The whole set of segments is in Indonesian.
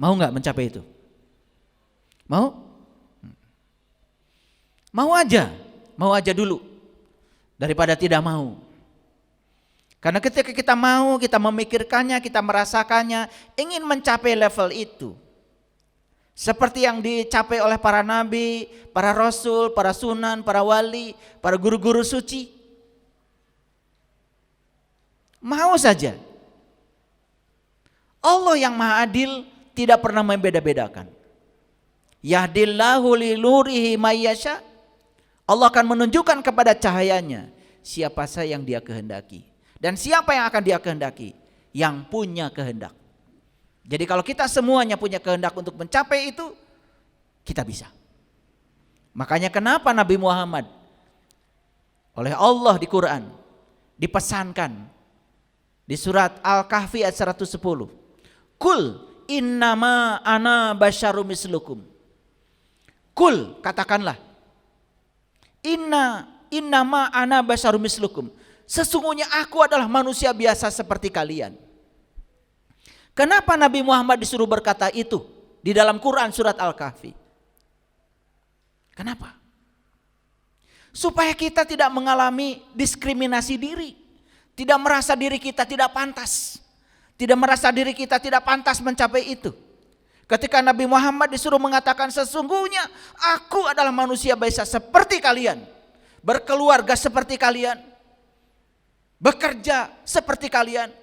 Mau nggak mencapai itu? Mau? Mau aja dulu daripada tidak mau. Karena ketika kita mau, kita memikirkannya, kita merasakannya, ingin mencapai level itu. Seperti yang dicapai oleh para nabi, para rasul, para sunan, para wali, para guru-guru suci. Mau saja. Allah yang maha adil tidak pernah membeda-bedakan. Yahdillahu linurihi mayyasha. Allah akan menunjukkan kepada cahayanya siapa saja yang dia kehendaki. Dan siapa yang akan dia kehendaki? Yang punya kehendak. Jadi kalau kita semuanya punya kehendak untuk mencapai itu, kita bisa. Makanya kenapa Nabi Muhammad oleh Allah di Quran dipesankan di surat Al-Kahfi ayat 110. Kul innama ana basyarum mislukum. Kul, katakanlah. Innama ana basyarum mislukum. Sesungguhnya aku adalah manusia biasa seperti kalian. Kenapa Nabi Muhammad disuruh berkata itu di dalam Quran surat Al-Kahfi? Kenapa? Supaya kita tidak mengalami diskriminasi diri. Tidak merasa diri kita tidak pantas. Tidak merasa diri kita tidak pantas mencapai itu. Ketika Nabi Muhammad disuruh mengatakan sesungguhnya aku adalah manusia biasa seperti kalian. Berkeluarga seperti kalian. Bekerja seperti kalian.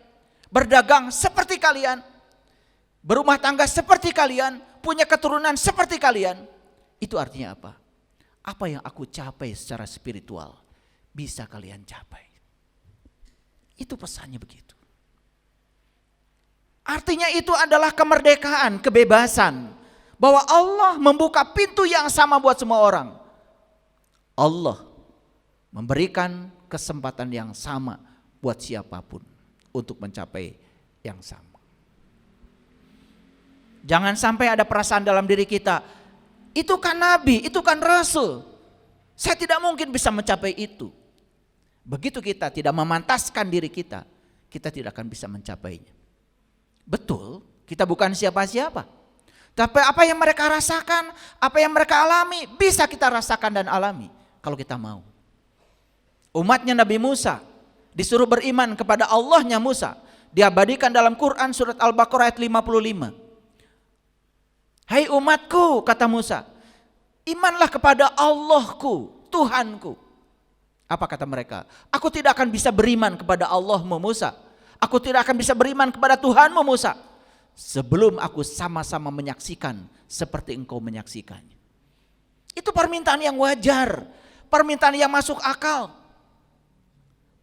Berdagang seperti kalian, berumah tangga seperti kalian, punya keturunan seperti kalian. Itu artinya apa? Apa yang aku capai secara spiritual bisa kalian capai. Itu pesannya begitu. Artinya itu adalah kemerdekaan, kebebasan, bahwa Allah membuka pintu yang sama buat semua orang. Allah memberikan kesempatan yang sama buat siapapun untuk mencapai yang sama. Jangan sampai ada perasaan dalam diri kita, itu kan nabi, itu kan rasul, saya tidak mungkin bisa mencapai itu. Begitu kita tidak memantaskan diri kita, kita tidak akan bisa mencapainya. Betul, kita bukan siapa-siapa. Tapi apa yang mereka rasakan, apa yang mereka alami, bisa kita rasakan dan alami kalau kita mau. Umatnya Nabi Musa disuruh beriman kepada Allahnya Musa. Diabadikan dalam Quran surat Al-Baqarah ayat 55. Hai umatku, kata Musa, imanlah kepada Allahku, Tuhanku. Apa kata mereka? Aku tidak akan bisa beriman kepada Allahmu Musa. Aku tidak akan bisa beriman kepada Tuhanmu Musa sebelum aku sama-sama menyaksikan seperti engkau menyaksikannya. Itu permintaan yang wajar, permintaan yang masuk akal.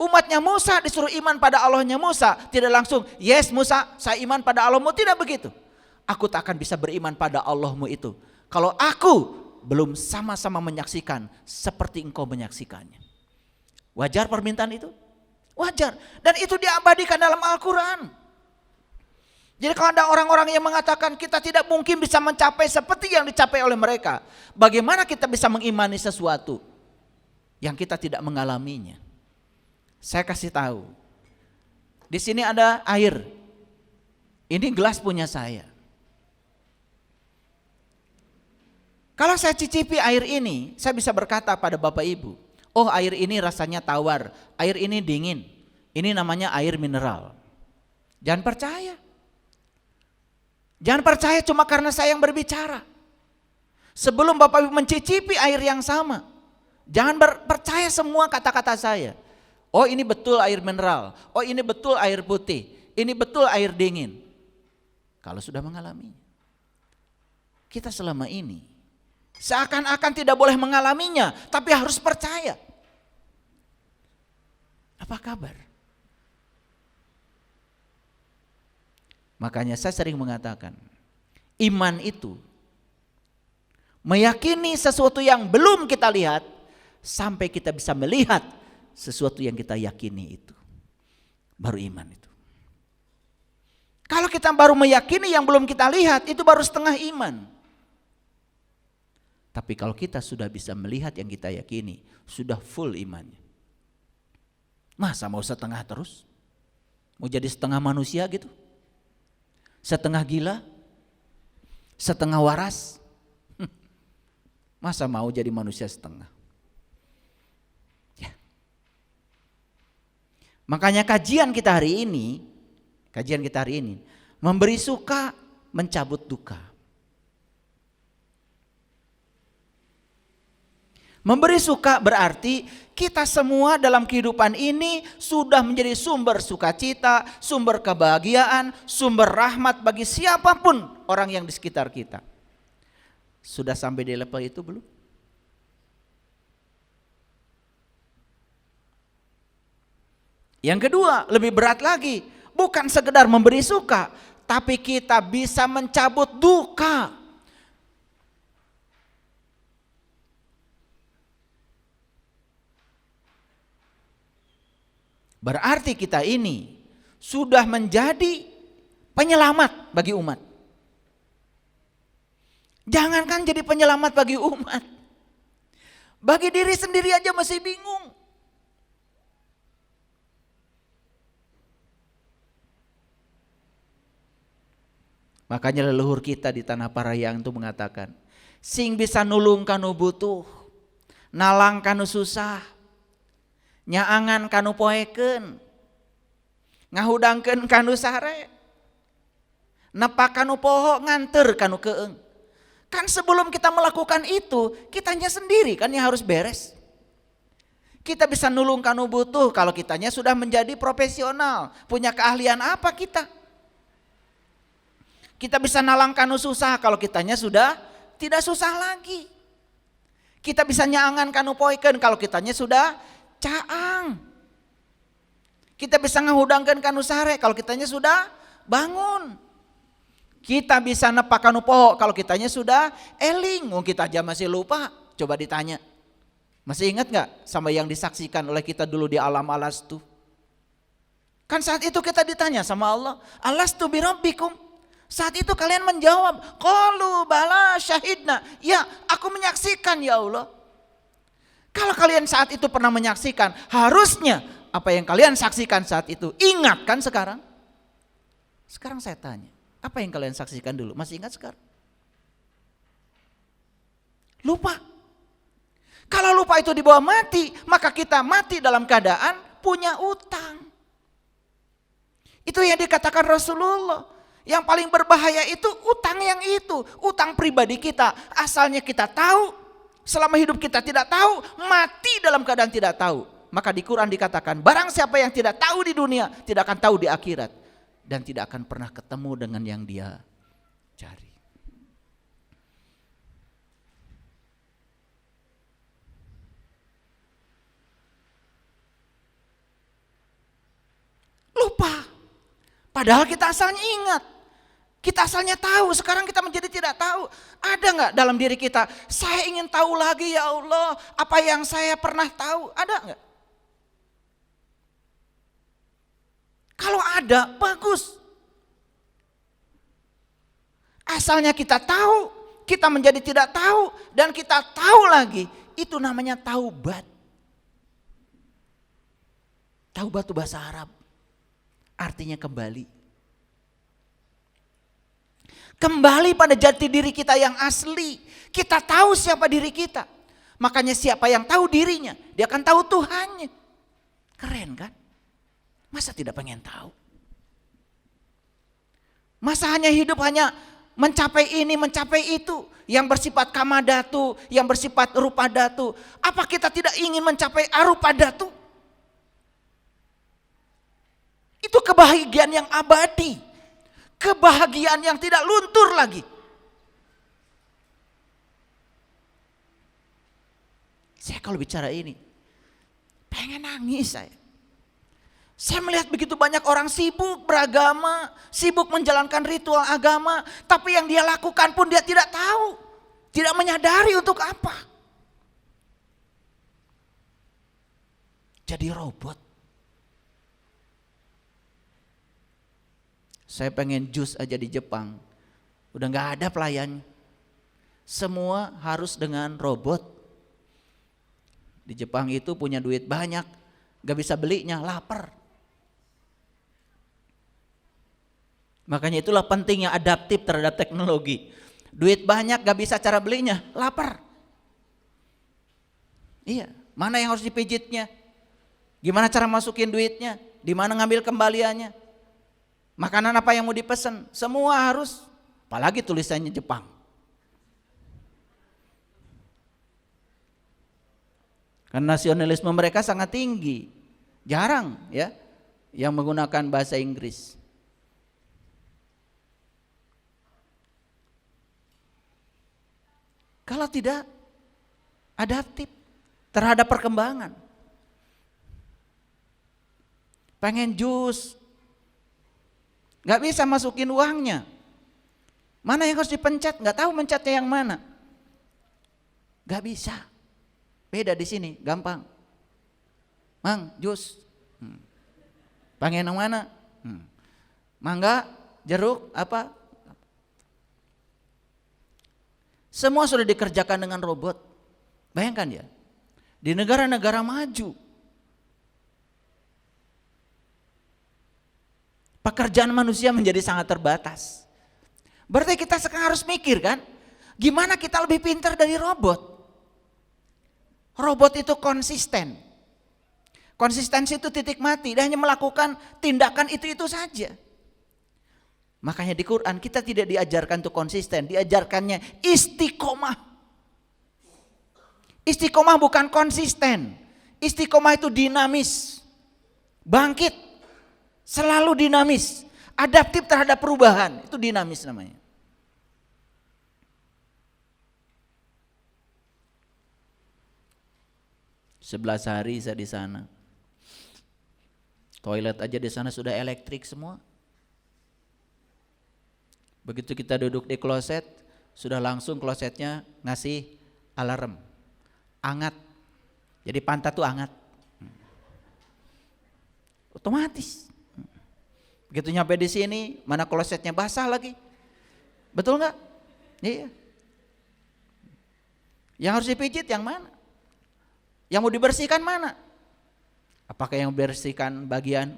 Umatnya Musa disuruh iman pada Allahnya Musa, tidak langsung, yes Musa, saya iman pada Allahmu, tidak begitu. Aku tak akan bisa beriman pada Allahmu itu kalau aku belum sama-sama menyaksikan seperti engkau menyaksikannya. Wajar permintaan itu? Wajar. Dan itu diabadikan dalam Al-Quran. Jadi kalau ada orang-orang yang mengatakan kita tidak mungkin bisa mencapai seperti yang dicapai oleh mereka, bagaimana kita bisa mengimani sesuatu yang kita tidak mengalaminya? Saya kasih tahu. Di sini ada air. Ini gelas punya saya. Kalau saya cicipi air ini, saya bisa berkata pada Bapak Ibu, oh air ini rasanya tawar, air ini dingin. Ini namanya air mineral. Jangan percaya. Jangan percaya cuma karena saya yang berbicara. Sebelum Bapak Ibu mencicipi air yang sama, jangan percaya semua kata-kata saya. Oh ini betul air mineral, oh ini betul air putih, ini betul air dingin. Kalau sudah mengalaminya. Kita selama ini seakan-akan tidak boleh mengalaminya, tapi harus percaya. Apa kabar? Makanya saya sering mengatakan, iman itu meyakini sesuatu yang belum kita lihat sampai kita bisa melihat sesuatu yang kita yakini itu. Baru iman itu. Kalau kita baru meyakini yang belum kita lihat, itu baru setengah iman. Tapi kalau kita sudah bisa melihat yang kita yakini, sudah full imannya. Masa mau setengah terus? Mau jadi setengah manusia gitu? Setengah gila? setengah waras. Masa mau jadi manusia setengah? Ya. Makanya kajian kita hari ini memberi suka, mencabut duka. Memberi suka berarti kita semua dalam kehidupan ini sudah menjadi sumber sukacita, sumber kebahagiaan, sumber rahmat bagi siapapun orang yang di sekitar kita. Sudah sampai di level itu belum? Yang kedua, lebih berat lagi, bukan sekedar memberi suka, tapi kita bisa mencabut duka. Berarti kita ini sudah menjadi penyelamat bagi umat. Jangankan jadi penyelamat bagi umat, bagi diri sendiri aja masih bingung. Makanya leluhur kita di tanah Parahyangan itu mengatakan, sing bisa nulung kanu butuh, nalang kanu susah, nyaangan kanu poeken, ngahudangkeun kanu sare, nepak kanu poho, nganter kanu keeng. Kan sebelum kita melakukan itu, kitanya sendiri kan yang harus beres. Kita bisa nulung kanu butuh kalau kitanya sudah menjadi profesional, punya keahlian apa kita? Kita bisa nalang kanu susah kalau kitanya sudah tidak susah lagi. Kita bisa nyaangan kanu poeken kalau kitanya sudah caang. Kita bisa ngahudangkeun kanu sare kalau kitanya sudah bangun. Kita bisa nepak kanu poho kalau kitanya sudah eling. Kita aja masih lupa. Coba ditanya. Masih ingat gak sama yang disaksikan oleh kita dulu di alam alastu? Kan saat itu kita ditanya sama Allah, alastu birabbikum? Saat itu kalian menjawab, qalu bala syahidna. Ya, aku menyaksikan ya Allah. Kalau kalian saat itu pernah menyaksikan, harusnya apa yang kalian saksikan saat itu ingat kan sekarang? Sekarang saya tanya, apa yang kalian saksikan dulu? Masih ingat sekarang? Lupa. Kalau lupa itu dibawa mati, maka kita mati dalam keadaan punya utang. Itu yang dikatakan Rasulullah. Yang paling berbahaya itu utang yang itu, utang pribadi kita. Asalnya kita tahu, selama hidup kita tidak tahu, mati dalam keadaan tidak tahu. Maka di Quran dikatakan, barang siapa yang tidak tahu di dunia, tidak akan tahu di akhirat. Dan tidak akan pernah ketemu dengan yang dia cari. Lupa. Padahal kita asalnya ingat. Kita asalnya tahu, sekarang kita menjadi tidak tahu. Ada gak dalam diri kita, saya ingin tahu lagi ya Allah, apa yang saya pernah tahu, ada gak? Kalau ada, bagus. Asalnya kita tahu, kita menjadi tidak tahu, dan kita tahu lagi, itu namanya taubat. Taubat itu bahasa Arab, artinya kembali. Kembali pada jati diri kita yang asli. Kita tahu siapa diri kita. Makanya siapa yang tahu dirinya, dia akan tahu Tuhannya. Keren kan? Masa tidak pengen tahu? Masa hanya hidup hanya mencapai ini, mencapai itu. Yang bersifat kamadatu, yang bersifat rupadatu. Apa kita tidak ingin mencapai arupadatu? Itu kebahagiaan yang abadi. Kebahagiaan yang tidak luntur lagi. Saya kalau bicara ini, pengen nangis saya. Saya melihat begitu banyak orang sibuk beragama, sibuk menjalankan ritual agama, tapi yang dia lakukan pun dia tidak tahu, tidak menyadari untuk apa. Jadi robot. Saya pengen jus aja di Jepang, udah gak ada pelayan. Semua harus dengan robot. Di Jepang itu punya duit banyak, gak bisa belinya, lapar. Makanya itulah pentingnya adaptif terhadap teknologi. Duit banyak gak bisa cara belinya, lapar. Iya, mana yang harus dipijitnya? Gimana cara masukin duitnya? Di mana ngambil kembaliannya? Makanan apa yang mau dipesan? Semua harus, apalagi tulisannya Jepang. Karena nasionalisme mereka sangat tinggi. Jarang ya yang menggunakan bahasa Inggris. Kalau tidak adaptif terhadap perkembangan. Pengen jus, gak bisa masukin uangnya. Mana yang harus dipencet, gak tahu mencetnya yang mana. Gak bisa. Beda di sini, gampang. Mang, jus. Pengen yang mana? Mangga, jeruk, apa? Semua sudah dikerjakan dengan robot. Bayangkan ya, di negara-negara maju, pekerjaan manusia menjadi sangat terbatas. Berarti kita sekarang harus mikir kan, gimana kita lebih pintar dari robot? Robot itu konsisten. Konsistensi itu titik mati, dia hanya melakukan tindakan itu saja. Makanya di Quran kita tidak diajarkan untuk konsisten, diajarkannya istiqomah. Istiqomah bukan konsisten. Istiqomah itu dinamis, bangkit, selalu dinamis, adaptif terhadap perubahan, itu dinamis namanya. Sebelas hari saya di sana. Toilet aja di sana sudah elektrik semua. Begitu kita duduk di kloset, sudah langsung klosetnya ngasih alarm. Hangat. Jadi pantat tuh hangat. Otomatis. Begitu nyampe di sini, mana klosetnya basah lagi. Betul enggak? Iya. Yang harus dipijit yang mana? Yang mau dibersihkan mana? Apakah yang dibersihkan bagian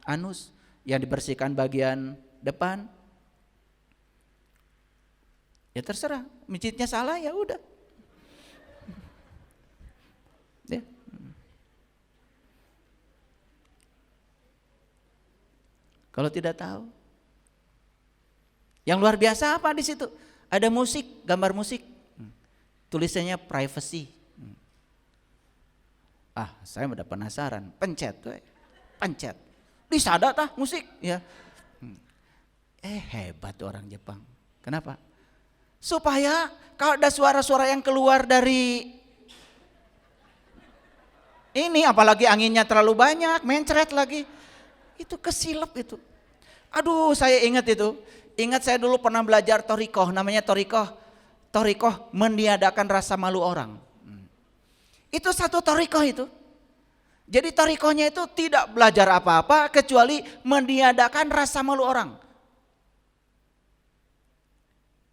anus, yang dibersihkan bagian depan? Ya terserah, mijitnya salah ya udah. Ya. Kalau tidak tahu. Yang luar biasa apa di situ? Ada musik, gambar musik. Tulisannya privacy. Saya udah penasaran, pencet. Disada tah musik ya. Hebat orang Jepang. Kenapa? Supaya kalau ada suara-suara yang keluar dari ini, apalagi anginnya terlalu banyak, mencret lagi, itu kesilap itu. Aduh, saya ingat itu. Ingat saya dulu pernah belajar torikoh, namanya torikoh. Torikoh meniadakan rasa malu orang. Itu satu torikoh itu. Jadi torikohnya itu tidak belajar apa-apa kecuali meniadakan rasa malu orang.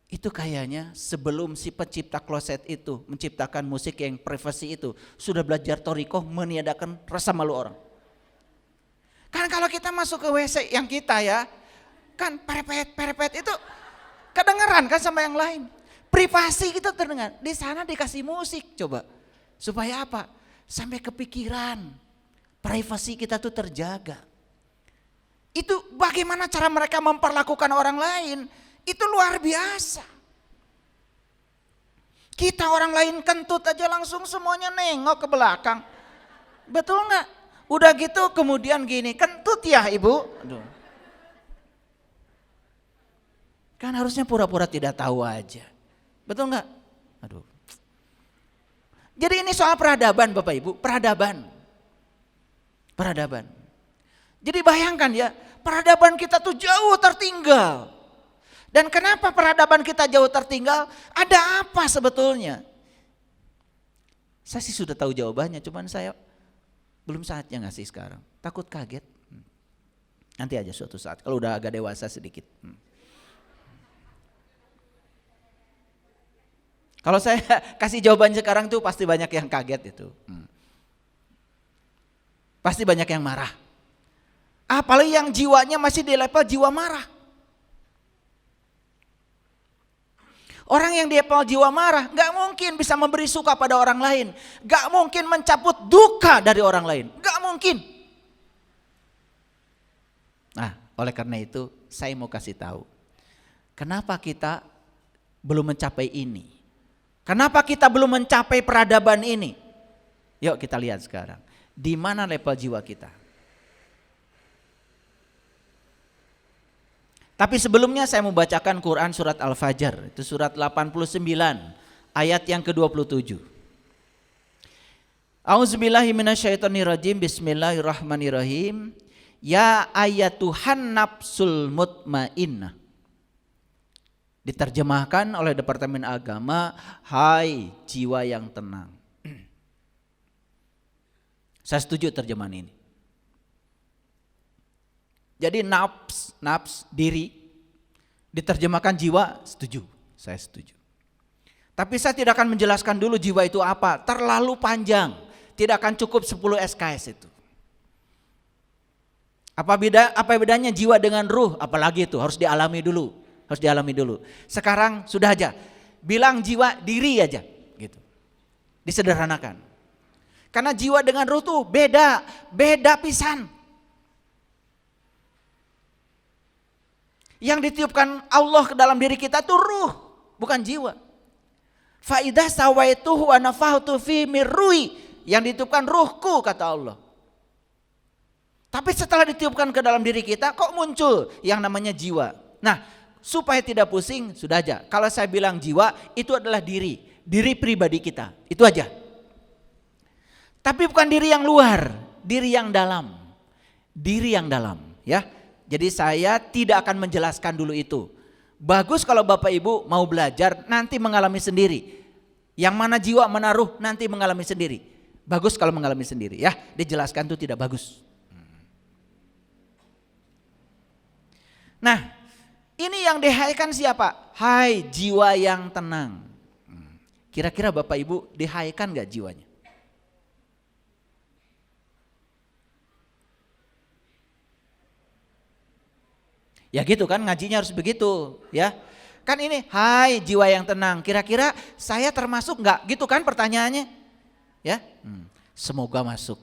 Itu kayaknya sebelum si pencipta kloset itu menciptakan musik yang privasi itu sudah belajar torikoh meniadakan rasa malu orang. Kan kalau kita masuk ke WC yang kita ya, kan perepet itu kedengeran kan sama yang lain. Privasi kita terdengar. Di sana dikasih musik coba. Supaya apa? Sampai kepikiran. Privasi kita tuh terjaga. Itu bagaimana cara mereka memperlakukan orang lain. Itu luar biasa. Kita orang lain kentut aja langsung semuanya nengok ke belakang. Betul gak? Udah gitu kemudian gini, kentut ya ibu? Aduh. Kan harusnya pura-pura tidak tahu aja. Betul gak? Aduh. Jadi ini soal peradaban Bapak Ibu, peradaban. Peradaban. Jadi bayangkan ya, peradaban kita tuh jauh tertinggal. Dan kenapa peradaban kita jauh tertinggal? Ada apa sebetulnya? Saya sih sudah tahu jawabannya, cuman saya belum saatnya ngasih sekarang. Takut kaget. Nanti aja suatu saat, kalau udah agak dewasa sedikit. Kalau saya kasih jawaban sekarang tuh pasti banyak yang kaget itu. Pasti banyak yang marah. Apalagi yang jiwanya masih di level jiwa marah. Orang yang di level jiwa marah gak mungkin bisa memberi suka pada orang lain. Gak mungkin mencabut duka dari orang lain. Gak mungkin. Nah, oleh karena itu saya mau kasih tahu. Kenapa kita belum mencapai ini? Kenapa kita belum mencapai peradaban ini? Yuk kita lihat sekarang. Di mana level jiwa kita? Tapi sebelumnya saya mau bacakan Quran surat Al-Fajr. Itu surat 89 ayat yang ke-27. A'udzubillahi minasyaitonirrajim. Bismillahirrahmanirrahim. Ya ayatuhan nafsul mutmainnah. Diterjemahkan oleh Departemen Agama, hai jiwa yang tenang. Saya setuju terjemahan ini. Jadi nafs, diri, diterjemahkan jiwa, setuju, saya setuju. Tapi saya tidak akan menjelaskan dulu jiwa itu apa, terlalu panjang, tidak akan cukup 10 SKS itu. Apa bedanya jiwa dengan ruh, apalagi itu harus dialami dulu. Sekarang sudah aja, bilang jiwa diri aja, gitu, disederhanakan. Karena jiwa dengan ruh tuh beda pisan. Yang ditiupkan Allah ke dalam diri kita itu ruh, bukan jiwa. Fa idza sawaituhu wa nafahtu fi mirruhi, yang ditiupkan ruhku kata Allah. Tapi setelah ditiupkan ke dalam diri kita kok muncul yang namanya jiwa. Nah, supaya tidak pusing sudah aja. Kalau saya bilang jiwa itu adalah diri pribadi kita. Itu aja. Tapi bukan diri yang luar, diri yang dalam. Diri yang dalam, ya. Jadi saya tidak akan menjelaskan dulu itu. Bagus kalau Bapak Ibu mau belajar nanti mengalami sendiri. Yang mana jiwa mana ruh nanti mengalami sendiri. Bagus kalau mengalami sendiri ya. Dijelaskan itu tidak bagus. Nah, ini yang dihaikan siapa? Hai jiwa yang tenang. Kira-kira Bapak Ibu dihaikan gak jiwanya? Ya gitu kan, ngajinya harus begitu ya. Kan ini hai jiwa yang tenang, kira-kira saya termasuk enggak? Gitu kan pertanyaannya ya. Semoga masuk.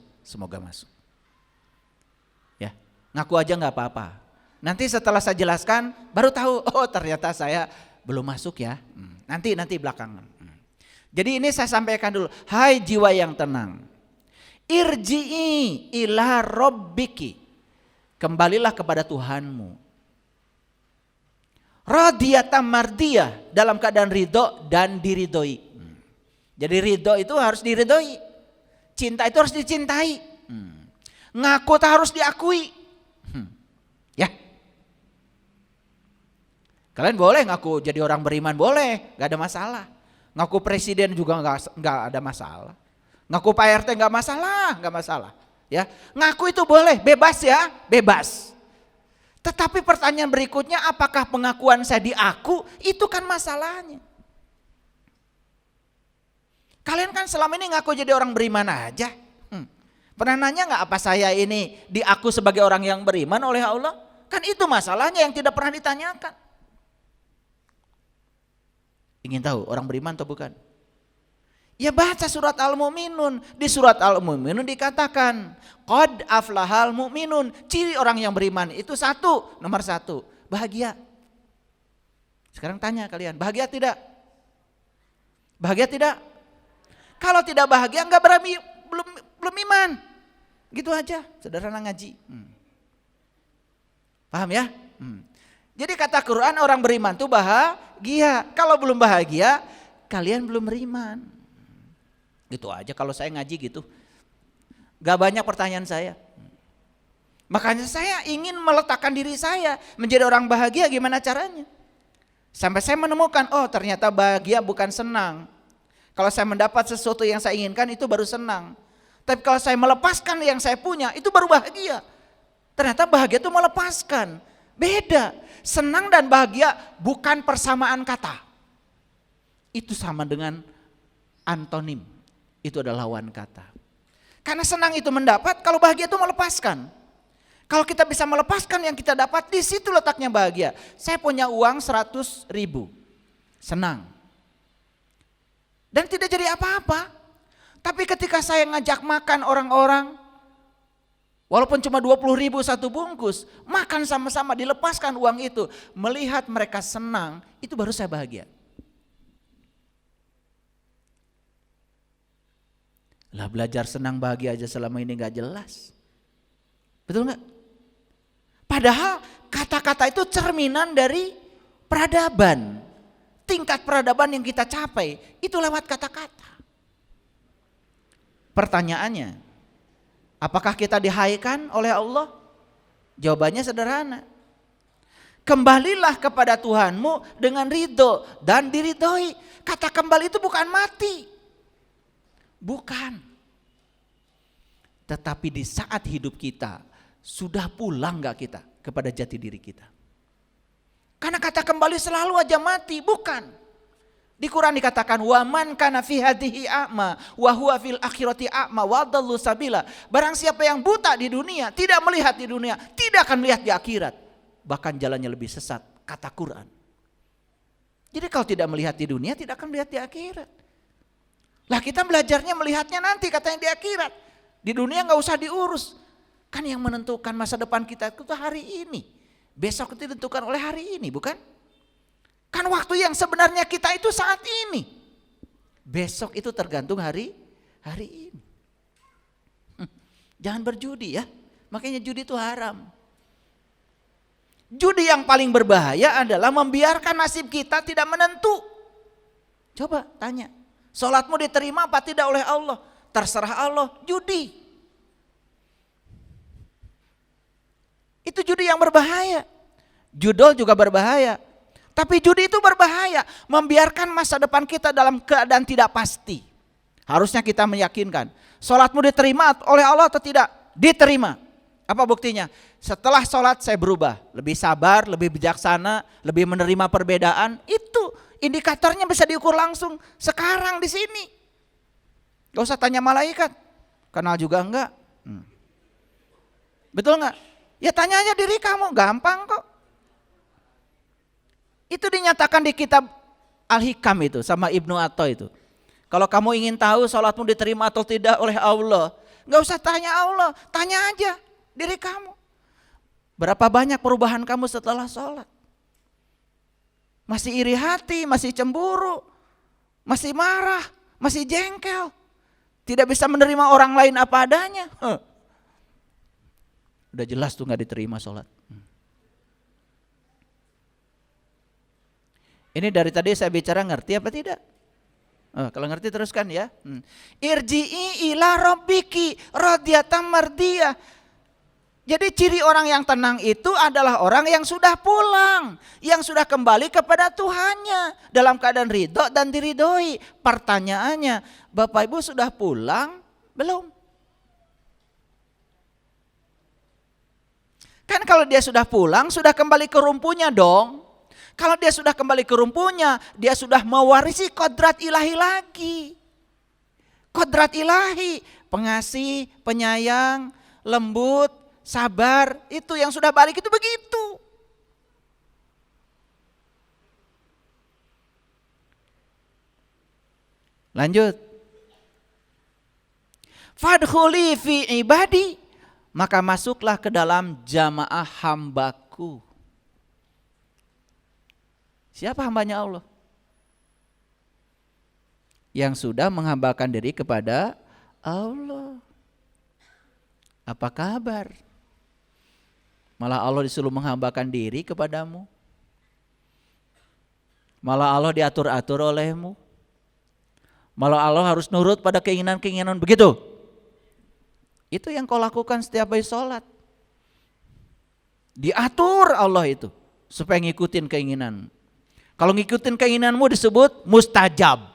Ya, ngaku aja enggak apa-apa. Nanti setelah saya jelaskan baru tahu, oh ternyata saya belum masuk ya. Nanti belakangan. Jadi ini saya sampaikan dulu, hai jiwa yang tenang. Irji'i ila rabbiki. Kembalilah kepada Tuhanmu. Radiyatan mardiyah, dalam keadaan ridho dan diridhoi. Jadi ridho itu harus diridhoi. Cinta itu harus dicintai. Ngaku itu harus diakui. Ya. Kalian boleh ngaku jadi orang beriman, boleh, gak ada masalah. Ngaku presiden juga gak ada masalah. Ngaku Pak RT gak masalah. Ya, ngaku itu boleh, bebas ya, bebas. Tetapi pertanyaan berikutnya, apakah pengakuan saya diaku? Itu kan masalahnya. Kalian kan selama ini ngaku jadi orang beriman aja. Pernah nanya gak apa saya ini diaku sebagai orang yang beriman oleh Allah? Kan itu masalahnya yang tidak pernah ditanyakan. Ingin tahu orang beriman atau bukan? Ya baca surat Al-Mu'minun. Di surat Al-Mu'minun dikatakan qad aflahal mu'minun. Ciri orang yang beriman itu nomor satu, bahagia. Sekarang tanya kalian, bahagia tidak? Bahagia tidak? Kalau tidak bahagia enggak berani, belum iman. Gitu aja, sederhana ngaji. Paham ya? Jadi kata Quran orang beriman itu bahagia. Kalau belum bahagia, kalian belum beriman. Gitu aja kalau saya ngaji gitu. Gak banyak pertanyaan saya. Makanya saya ingin meletakkan diri saya menjadi orang bahagia, gimana caranya? Sampai saya menemukan, oh ternyata bahagia bukan senang. Kalau saya mendapat sesuatu yang saya inginkan itu baru senang. Tapi kalau saya melepaskan yang saya punya itu baru bahagia. Ternyata bahagia itu melepaskan. Beda. Senang dan bahagia bukan persamaan kata. Itu sama dengan antonim. Itu adalah lawan kata. Karena senang itu mendapat, kalau bahagia itu melepaskan. Kalau kita bisa melepaskan yang kita dapat, di situ letaknya bahagia. Saya punya uang 100.000, senang. dan tidak jadi apa-apa. Tapi ketika saya ngajak makan orang-orang, walaupun cuma 20.000 satu bungkus, makan sama-sama, dilepaskan uang itu, melihat mereka senang, itu baru saya bahagia. Lah belajar senang bahagia aja selama ini gak jelas. Betul gak? Padahal kata-kata itu cerminan dari peradaban. Tingkat peradaban yang kita capai itu lewat kata-kata. Pertanyaannya, apakah kita dihaikan oleh Allah? Jawabannya sederhana. Kembalilah kepada Tuhanmu dengan ridho dan diridhoi. Kata kembali itu bukan mati. Bukan. Tetapi di saat hidup kita, sudah pulang gak kita kepada jati diri kita? Karena kata kembali selalu aja mati, bukan. Di Quran dikatakan wa man kana fi hadhihi a'ma wa huwa fil akhirati a'ma wa dallu sabila. Barang siapa yang buta di dunia, tidak melihat di dunia, tidak akan melihat di akhirat. Bahkan jalannya lebih sesat, kata Quran. Jadi kalau tidak melihat di dunia, tidak akan melihat di akhirat. Lah kita belajarnya melihatnya nanti katanya di akhirat. Di dunia gak usah diurus. Kan yang menentukan masa depan kita itu hari ini. Besok itu ditentukan oleh hari ini, bukan? Kan waktu yang sebenarnya kita itu saat ini. Besok itu tergantung hari ini. Jangan berjudi ya. Makanya judi itu haram. Judi yang paling berbahaya adalah membiarkan nasib kita tidak menentu. Coba tanya. Sholatmu diterima apa tidak oleh Allah? Terserah Allah, judi. Itu judi yang berbahaya. Judol juga berbahaya. Tapi judi itu berbahaya. Membiarkan masa depan kita dalam keadaan tidak pasti. Harusnya kita meyakinkan. Sholatmu diterima oleh Allah atau tidak? Diterima. Apa buktinya? Setelah sholat saya berubah. Lebih sabar, lebih bijaksana, lebih menerima perbedaan. Itu indikatornya bisa diukur langsung sekarang di sini. Gak usah tanya malaikat. Kenal juga enggak? Betul enggak? Ya tanya aja diri kamu, gampang kok. Itu dinyatakan di kitab Al-Hikam itu sama Ibnu Atha itu. Kalau kamu ingin tahu sholatmu diterima atau tidak oleh Allah, gak usah tanya Allah, tanya aja diri kamu. Berapa banyak perubahan kamu setelah sholat? Masih iri hati, masih cemburu, masih marah, masih jengkel. Tidak bisa menerima orang lain apa adanya. Udah jelas tuh gak diterima sholat. Ini dari tadi saya bicara ngerti apa tidak? Kalau ngerti teruskan ya. Irji'i ila rabbiki radiyatan mardiyah. Jadi ciri orang yang tenang itu adalah orang yang sudah pulang. Yang sudah kembali kepada Tuhannya. Dalam keadaan ridho dan diridhoi. Pertanyaannya, Bapak Ibu sudah pulang? Belum. Kan kalau dia sudah pulang, sudah kembali ke rumpunya dong. Kalau dia sudah kembali ke rumpunya, dia sudah mewarisi kodrat ilahi lagi. Kodrat ilahi, pengasih, penyayang, lembut, sabar, itu yang sudah balik itu begitu. Lanjut. Fadkhuli fi ibadi, maka masuklah ke dalam jamaah hambaku. Siapa hambanya Allah? Yang sudah menghambakan diri kepada Allah. Apa kabar? Malah Allah disuruh menghambakan diri kepadamu. Malah Allah diatur-atur olehmu. Malah Allah harus nurut pada keinginan-keinginan, begitu? Itu yang kau lakukan setiap habis sholat. Diatur Allah itu supaya ngikutin keinginan. Kalau ngikutin keinginanmu disebut mustajab.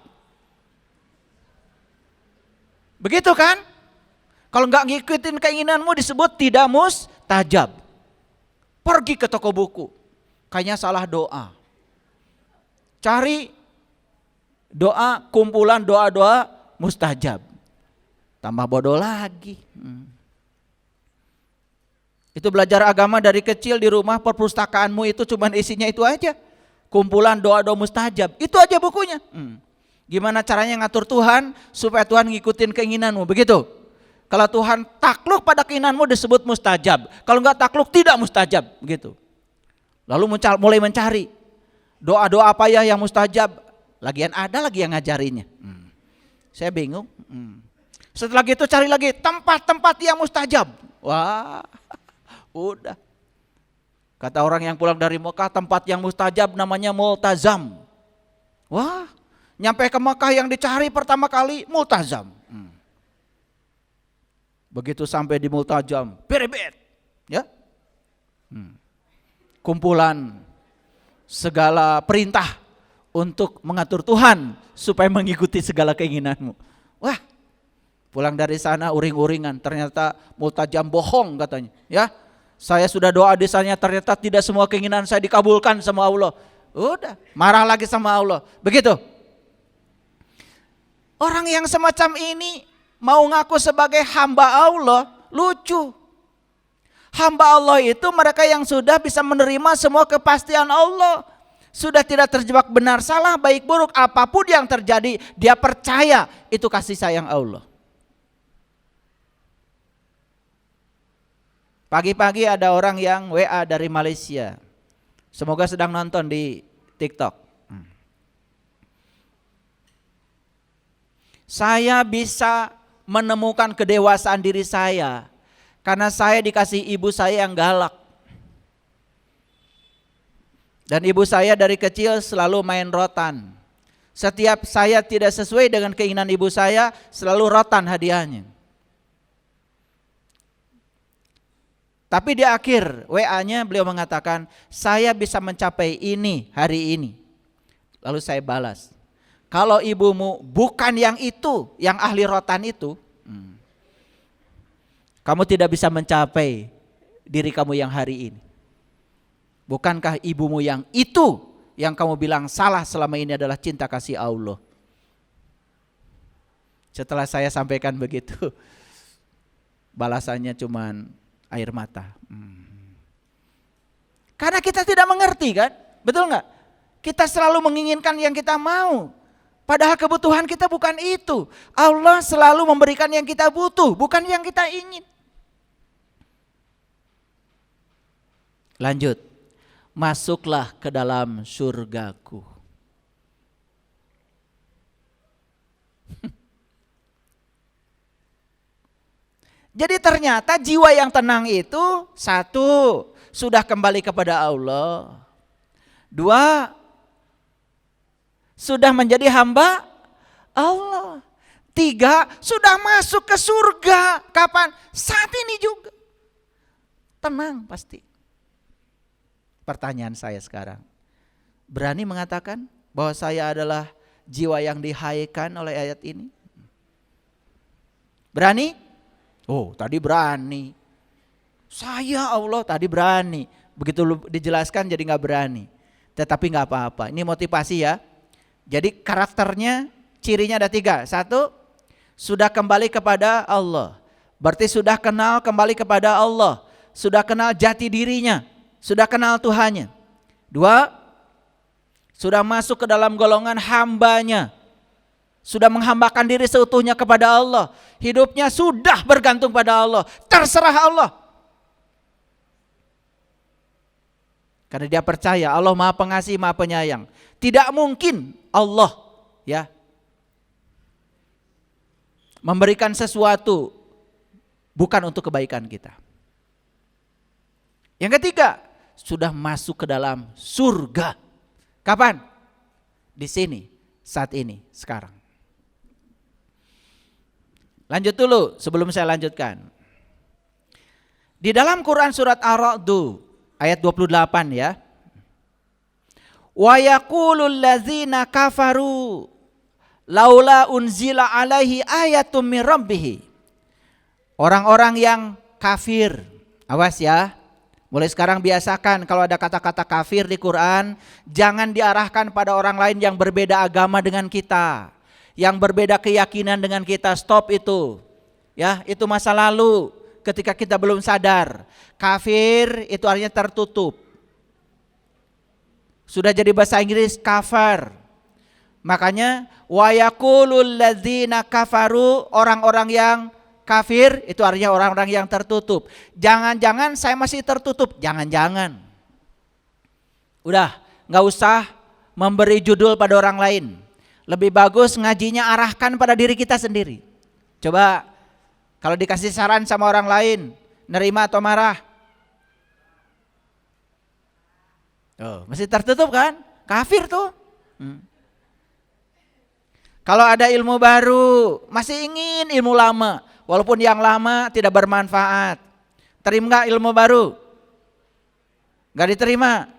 Begitu kan? Kalau nggak ngikutin keinginanmu disebut tidak mustajab. Pergi ke toko buku, kayaknya salah doa. Cari doa, kumpulan doa-doa mustajab. Tambah bodoh lagi. Itu belajar agama dari kecil di rumah, perpustakaanmu itu cuman isinya itu aja. Kumpulan doa-doa mustajab, itu aja bukunya. Gimana caranya ngatur Tuhan supaya Tuhan ngikutin keinginanmu, begitu. Kalau Tuhan takluk pada keinginanmu disebut mustajab. Kalau enggak takluk tidak mustajab, begitu. Lalu mulai mencari doa-doa apa ya yang mustajab. Lagian ada lagi yang ngajarinya. Saya bingung. Setelah itu cari lagi tempat-tempat yang mustajab. Wah, udah. Kata orang yang pulang dari Mekah, tempat yang mustajab namanya Multazam. Wah, nyampe ke Mekah yang dicari pertama kali Multazam. Begitu sampai di Multazam, berebet, ya, kumpulan segala perintah untuk mengatur Tuhan supaya mengikuti segala keinginanmu. Wah, pulang dari sana uring-uringan, ternyata Multazam bohong katanya. Ya, saya sudah doa di sana, ternyata tidak semua keinginan saya dikabulkan sama Allah. Udah, marah lagi sama Allah. Begitu. Orang yang semacam ini mau ngaku sebagai hamba Allah, lucu. Hamba Allah itu mereka yang sudah bisa menerima semua kepastian Allah. Sudah tidak terjebak benar salah, baik buruk, apapun yang terjadi, dia percaya itu kasih sayang Allah. Pagi-pagi ada orang yang WA dari Malaysia. Semoga sedang nonton di TikTok. Saya bisa menemukan kedewasaan diri saya karena saya dikasih ibu saya yang galak. Dan ibu saya dari kecil selalu main rotan. Setiap saya tidak sesuai dengan keinginan ibu saya, selalu rotan hadiahnya. Tapi di akhir WA-nya beliau mengatakan, saya bisa mencapai ini hari ini. Lalu saya balas, kalau ibumu bukan yang itu, yang ahli rotan itu, kamu tidak bisa mencapai diri kamu yang hari ini. Bukankah ibumu yang itu yang kamu bilang salah selama ini adalah cinta kasih Allah? Setelah saya sampaikan begitu, balasannya cuman air mata. Karena kita tidak mengerti kan? Betul nggak? Kita selalu menginginkan yang kita mau. Padahal kebutuhan kita bukan itu. Allah selalu memberikan yang kita butuh, bukan yang kita ingin. Lanjut. Masuklah ke dalam surgaku. Jadi ternyata jiwa yang tenang itu, satu, sudah kembali kepada Allah. Dua, sudah menjadi hamba Allah. Tiga, sudah masuk ke surga. Kapan? Saat ini juga. Tenang pasti. Pertanyaan saya sekarang, berani mengatakan bahwa saya adalah jiwa yang dihaikan oleh ayat ini? Berani? Oh, tadi berani. Saya Allah tadi berani. Begitu dijelaskan jadi gak berani. Tetapi gak apa-apa, ini motivasi ya. Jadi karakternya, cirinya ada 3. 1, sudah kembali kepada Allah. Berarti sudah kenal kembali kepada Allah. Sudah kenal jati dirinya. Sudah kenal Tuhannya. 2, sudah masuk ke dalam golongan hambanya. Sudah menghambakan diri seutuhnya kepada Allah. Hidupnya sudah bergantung pada Allah. Terserah Allah. Karena dia percaya Allah Maha Pengasih, Maha Penyayang. Tidak mungkin Allah ya memberikan sesuatu bukan untuk kebaikan kita. Yang ketiga, sudah masuk ke dalam surga. Kapan? Di sini, saat ini, sekarang. Lanjut dulu sebelum saya lanjutkan. Di dalam Quran surat Ar-Ra'd ayat 28 ya. Wa yaqulul ladzina kafaru laula unzila alaihi ayatum mir rabbih. Orang-orang yang kafir, awas ya. Mulai sekarang biasakan kalau ada kata-kata kafir di Quran, jangan diarahkan pada orang lain yang berbeda agama dengan kita, yang berbeda keyakinan dengan kita. Stop itu. Ya, itu masa lalu ketika kita belum sadar. Kafir itu artinya tertutup. Sudah jadi bahasa Inggris kafir. Makanya wa yaqulul ladzina kafaru, orang-orang yang kafir itu artinya orang-orang yang tertutup. Jangan-jangan saya masih tertutup, jangan-jangan. Udah, nggak usah memberi judul pada orang lain. Lebih bagus ngajinya arahkan pada diri kita sendiri. Coba kalau dikasih saran sama orang lain, nerima atau marah? Oh, masih tertutup kan? Kafir tuh. Kalau ada ilmu baru, masih ingin ilmu lama, walaupun yang lama tidak bermanfaat. Terima nggak ilmu baru? Nggak diterima.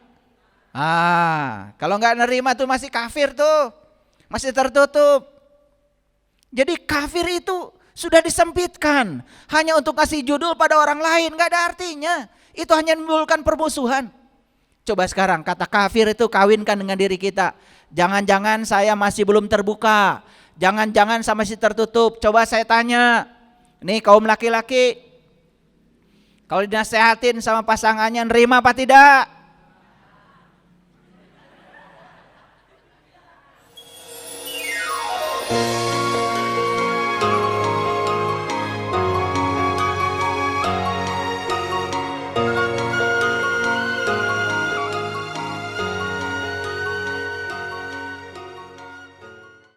Kalau nggak nerima tuh masih kafir tuh, masih tertutup. Jadi kafir itu sudah disempitkan, hanya untuk kasih judul pada orang lain, nggak ada artinya. Itu hanya menimbulkan permusuhan. Coba sekarang kata kafir itu kawinkan dengan diri kita. Jangan-jangan saya masih belum terbuka, jangan-jangan saya masih tertutup. Coba saya tanya, nih kaum laki-laki, kalau dinasehatin sama pasangannya nerima apa tidak?